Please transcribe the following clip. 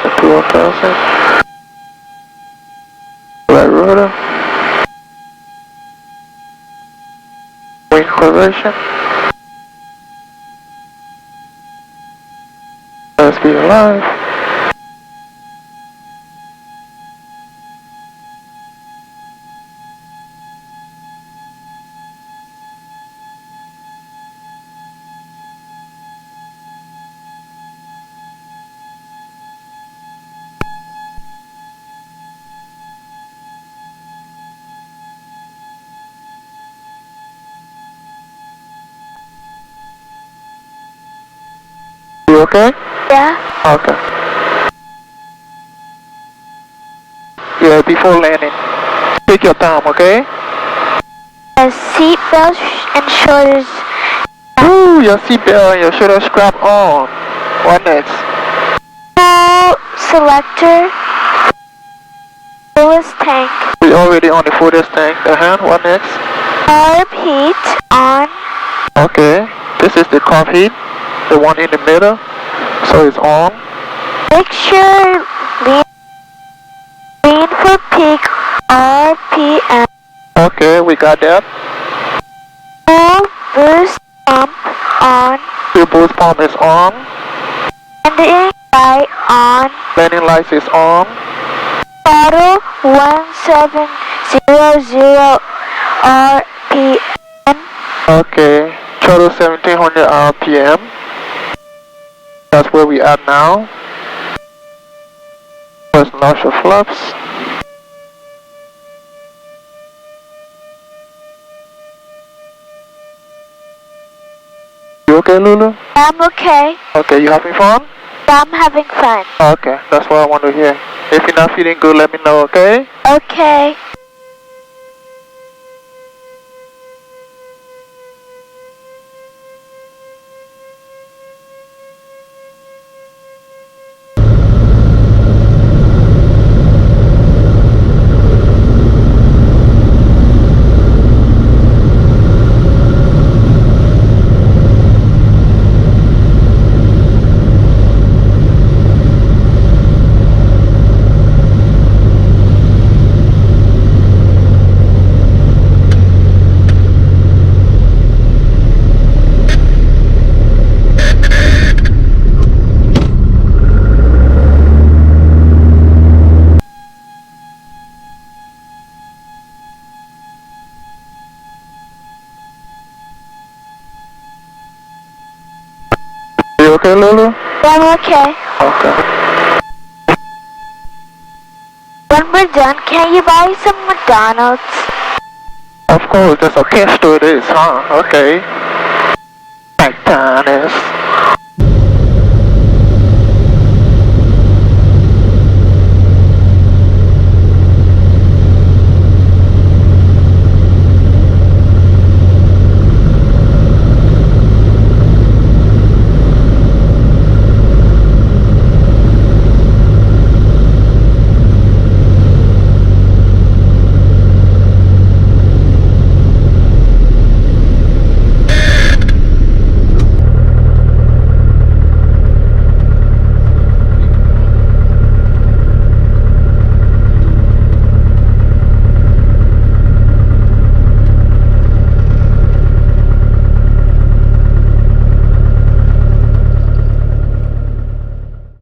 1000. Red rotor. Wing correction. Let's be alive. You okay? Yeah. Okay. Yeah, before landing. Take your time, okay? Seatbelt and shoulders. Ooh, your seatbelt and your shoulder strap on. What next? Full selector. Fullest tank. We already on the fullest tank. What next? Carb heat on. Okay. This is the carb heat. The one in the middle. So it's on. Make sure lean for peak RPM. Okay, we got that. Full boost pump on. The boost pump is on. Landing light on. Landing lights is on. Throttle 1700 RPM. Okay. Total 1700 RPM. That's where we at now. Let's launch the flaps. You okay, Lulu? I'm okay. Okay, you having fun? I'm having fun. Okay, that's what I want to hear. If you're not feeling good, let me know, okay? Okay. You okay, Lulu? I'm okay. Okay. When we're done, can you buy some McDonald's? Of course, there's a catch to this, huh? Okay. McDonald's.